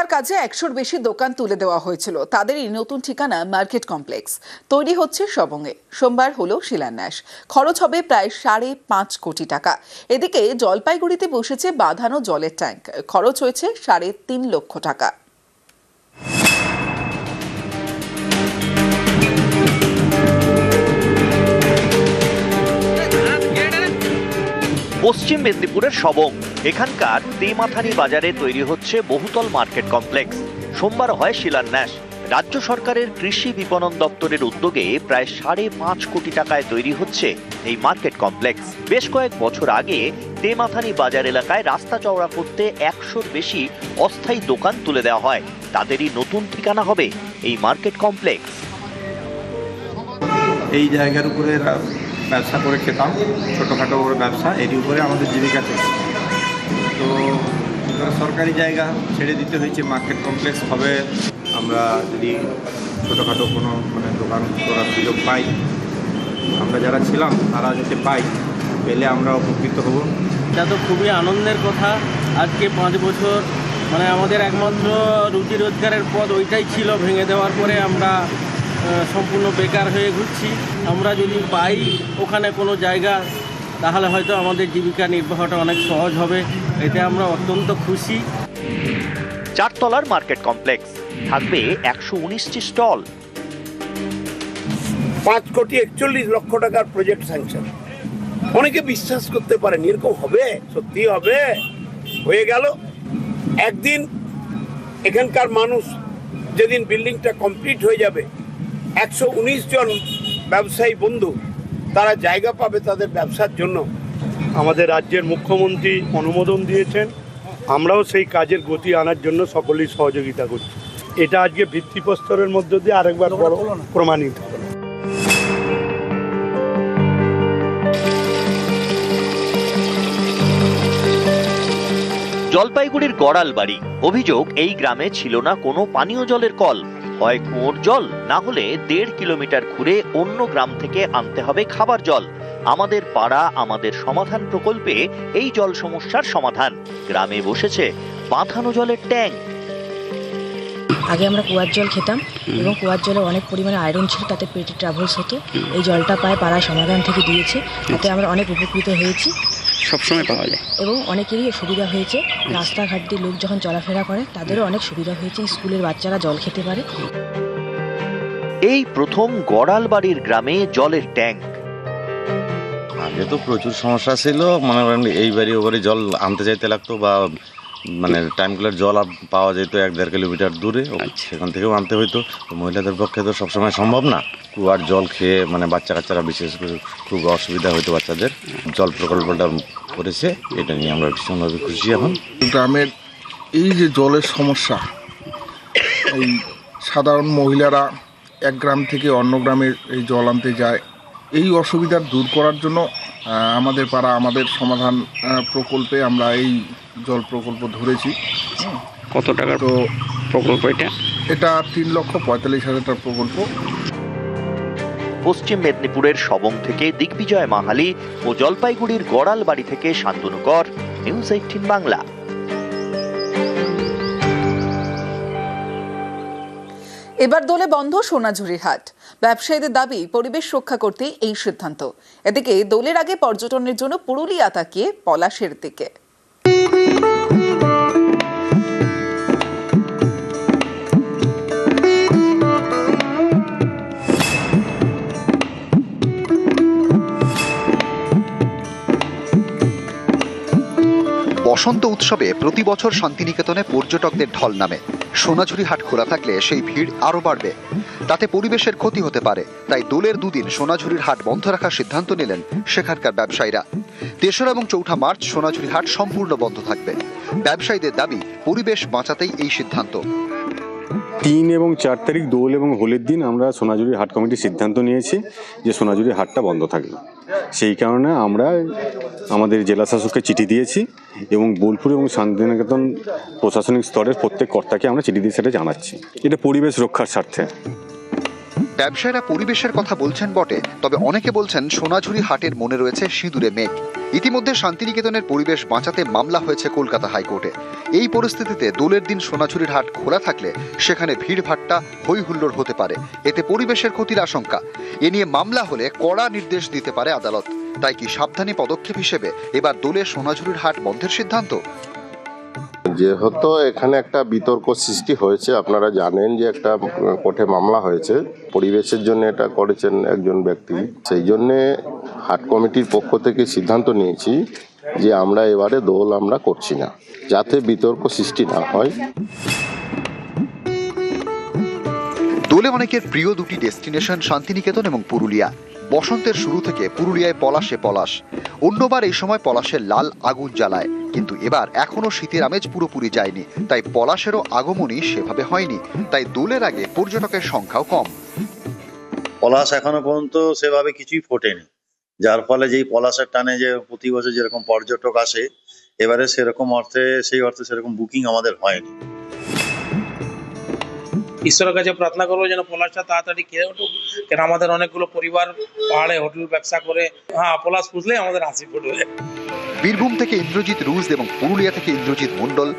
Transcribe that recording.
রাস্তার কাজে 100-র বেশি দোকান তুলে দেওয়া হয়েছিল। তাদেরই নতুন ঠিকানা মার্কেট কমপ্লেক্স তৈরি হচ্ছে সবঙ্গে। সোমবার হলো শিলান্যাস। খরচ হবে প্রায় 5.5 কোটি টাকা। এদিকে জলপাইগুড়িতে বসেছে বাঁধানো জলের ট্যাঙ্ক। খরচ হয়েছে 3.5 লক্ষ টাকা। পশ্চিম মেদিনীপুরের সবং, এখানকার তেমাথানি বাজারে তৈরি হচ্ছে বহুতল মার্কেট কমপ্লেক্স। সোমবার হয় শিলান্যাস। রাজ্য সরকারের কৃষি বিপণন দপ্তরের উদ্যোগে প্রায় 5.5 কোটি টাকায় তৈরি হচ্ছে এই মার্কেট কমপ্লেক্স। বেশ কয়েক বছর আগে তেমাথানি বাজার এলাকায় রাস্তা চওড়া করতে 100-র বেশি অস্থায়ী দোকান তুলে দেওয়া হয়। তাদেরই নতুন ঠিকানা হবে এই মার্কেট কমপ্লেক্স। এই জায়গার উপরে ব্যবসা করে খেতাম, ছোটোখাটো করে ব্যবসা, এর উপরে আমাদের জীবিকা থেকে। তো সরকারি জায়গা ছেড়ে দিতে হয়েছে, মার্কেট কমপ্লেক্স হবে। আমরা যদি ছোটোখাটো কোনো দোকান করার সুযোগ পাই, আমরা যারা ছিলাম তারা যাতে পাই, পেলে আমরা উপকৃত হব। এটা তো খুবই আনন্দের কথা। আজকে 5 বছর আমাদের একমাত্র রুজি রোজগারের পথ ওইটাই ছিল, ভেঙে দেওয়ার পরে আমরা সম্পূর্ণ বেকার হয়ে ঘুরছি। আমরা যদি পাই ওখানে কোনো জায়গা, তাহলে হয়তো আমাদের জীবিকা নির্বাহটা অনেক সহজ হবে। এতে আমরা অত্যন্ত খুশি। 4 তলার মার্কেট কমপ্লেক্স, থাকবে 119টি স্টল। 5.41 কোটি টাকার প্রজেক্ট স্যাংশন। অনেকে বিশ্বাস করতে পারেন এরকম হবে, সত্যি হবে, হয়ে গেল। একদিন এখানকার মানুষ, যেদিন বিল্ডিংটা কমপ্লিট হয়ে যাবে, 119 জন ব্যবসায়ী বন্ধু তারা জায়গা পাবে তাদের ব্যবসার জন্য। আমাদের রাজ্যের মুখ্যমন্ত্রী অনুমোদন দিয়েছেন, আমরাও সেই কাজের গতি আনার জন্য সকলেই সহযোগিতা করছি। এটা আজকে ভিত্তিপ্রস্তরের মধ্য দিয়ে আরেকবার বড় প্রমাণিত হলো। জলপাইগুড়ির গড়ালবাড়ি। অভিযোগ, এই গ্রামে ছিল না কোনো পানীয় জলের কল। হয় কুয়োর জল, না হলে 1.5 কিলোমিটার ঘুরে অন্য গ্রাম থেকে আনতে হবে খাবার জল। আমাদের পাড়া আমাদের সমাধান প্রকল্পে এই জল সমস্যার সমাধান। গ্রামে বসেছে বাঁধানো জলের ট্যাঙ্ক। আগে আমরা কুয়ার জল খেতাম এবং কুয়ার জলে অনেক পরিমাণে আয়রন ছিল, তাতে পেটে ট্রাভেলস হতো। এই জলটা পায় পাড়া সমাধান থেকে দিয়েছে, তাতে আমরা অনেক উপকৃত হয়েছি। সবসময় পাওয়া যায় এবং অনেকেরই সুবিধা হয়েছে। রাস্তাঘাট দিয়ে লোক যখন চলাফেরা করে তাদেরও অনেক সুবিধা হয়েছে। স্কুলের বাচ্চারা জল খেতে পারে। এই প্রথম গড়ালবাড়ির গ্রামে জলের ট্যাঙ্ক। আগে তো প্রচুর সমস্যা ছিল, মনে করেন এই বাড়ি ও বাড়ি জল আনতে যাইতে লাগতো, বা টাইমগুলোর জল পাওয়া যেত 1-1.5 কিলোমিটার দূরে, সেখান থেকেও আনতে হইতো। মহিলাদের পক্ষে তো সবসময় সম্ভব না। কুয়ার জল খেয়ে বাচ্চা কাচ্চারা বিশেষ করে খুব অসুবিধা হইতো বাচ্চাদের। জল প্রকল্পটা করেছে, এটা নিয়ে আমরা ভীষণভাবে খুশি। এখন গ্রামের এই যে জলের সমস্যা, এই সাধারণ মহিলারা এক গ্রাম থেকে অন্য গ্রামে এই জল আনতে যায়, এই অসুবিধা দূর করার জন্য আমাদের পাড়া আমাদের সমাধান প্রকল্পে আমরা এই জল প্রকল্প ধরেছি। কত টাকার তো প্রকল্প এটা 3,45,000 টাকার প্রকল্প। পশ্চিম মেদিনীপুরের সবং থেকে দিগ্বিজয় মাহালি ও জলপাইগুড়ির গড়ালবাড়ি থেকে শান্তনু কর, নিউজ 18 বাংলা। এবার দোলে বন্ধ সোনাঝুরির হাট। ব্যবসায়ীদের দাবি, পরিবেশ রক্ষা করতে এই সিদ্ধান্ত। এদিকে দোলের আগে পর্যটনের জন্য পুরুলিয়া তাকিয়ে পলাশের দিকে। বসন্ত উৎসবে প্রতি বছর শান্তিনিকেতনে পর্যটকদের ঢল নামে। সোনাঝুরি হাট খোলা থাকলে সেই ভিড় আরও বাড়বে, তাতে পরিবেশের ক্ষতি হতে পারে। তাই দোলের 2 দিন সোনাঝুরির হাট বন্ধ রাখার সিদ্ধান্ত নিলেন সেখানকার ব্যবসায়ীরা। 3রা এবং 4ঠা মার্চ সোনাঝুরি হাট সম্পূর্ণ বন্ধ থাকবে। ব্যবসায়ীদের দাবি, পরিবেশ বাঁচাতেই এই সিদ্ধান্ত। 3 এবং 4 তারিখ দোল এবং হোলির দিন আমরা সোনাঝুরি হাট কমিটির সিদ্ধান্ত নিয়েছি যে সোনাঝুরি হাটটা বন্ধ থাকবে। সেই কারণে আমরা আমাদের জেলা শাসককে চিঠি দিয়েছি এবং বোলপুর এবং শান্তিনিকেতন প্রশাসনিক স্তরের প্রত্যেক কর্তাকে আমরা চিঠি দিয়ে সেটা জানাচ্ছি। এটা পরিবেশ রক্ষার স্বার্থে। ব্যবসায়ীরা পরিবেশের কথা বলছেন বটে, তবে অনেকে বলছেন সোনাঝুরি হাটের মনে রয়েছে সিঁদুরে মেঘ। ইতিমধ্যে শান্তিনিকেতনের পরিবেশ বাঁচাতে মামলা হয়েছে কলকাতা হাইকোর্টে। এই পরিস্থিতিতে দোলের দিন সোনাঝুরির হাট খোলা থাকলে সেখানে ভিড়ভাট্টা হই হুল্লোড় হতে পারে, এতে পরিবেশের ক্ষতির আশঙ্কা। এ নিয়ে মামলা হলে কড়া নির্দেশ দিতে পারে আদালত। তাই কি সাবধানী পদক্ষেপ হিসেবে এবার দোলের সোনাঝুরির হাট বন্ধের সিদ্ধান্ত? যেহেতু এখানে একটা বিতর্ক সৃষ্টি হয়েছে, আপনারা জানেন যে একটা কোর্টে মামলা হয়েছে, পরিবেশের জন্য এটা করেছেন একজন ব্যক্তি, সেই জন্যে হাট কমিটির পক্ষ থেকে সিদ্ধান্ত নিয়েছি যে আমরা এবারে দোল আমরা করছি না, যাতে বিতর্ক সৃষ্টি না হয়। দোলে অনেকের প্রিয় দুটি ডেস্টিনেশন শান্তিনিকেতন এবং পুরুলিয়া। বসন্তের শুরু থেকে পুরুলিয়ায় পলাশে পলাশ। অন্যবার এই সময় পলাশের লাল আগুন জ্বালায়, কিন্তু এবার এখনো শীতের আমেজ পুরোপুরি যায়নি, তাই পলাশেরও আগমনই সেভাবে হয়নি। তাই দোলের আগে পর্যটকের সংখ্যাও কম। পলাশ এখনো পর্যন্ত সেভাবে কিছুই ফোটেনি, যার ফলে যেই পলাশের টানে যে প্রতি বছর যেরকম পর্যটক আসে, এবারে সেরকম সেই অর্থে সেরকম বুকিং আমাদের হয়নি। ঈশ্বরের কাছে প্রার্থনা করবো যেন পলাশটা তাড়াতাড়ি খেয়ে উঠুক, কেন আমাদের অনেকগুলো পরিবার পাহাড়ে হোটেল ব্যবসা করে, পলাশ পুষলে আমাদের হাসি ফুটবে। বীরভূম থেকে ইন্দ্রজিৎ রুজ এবং পুরুলিয়া থেকে ইন্দ্রজিৎ মণ্ডল।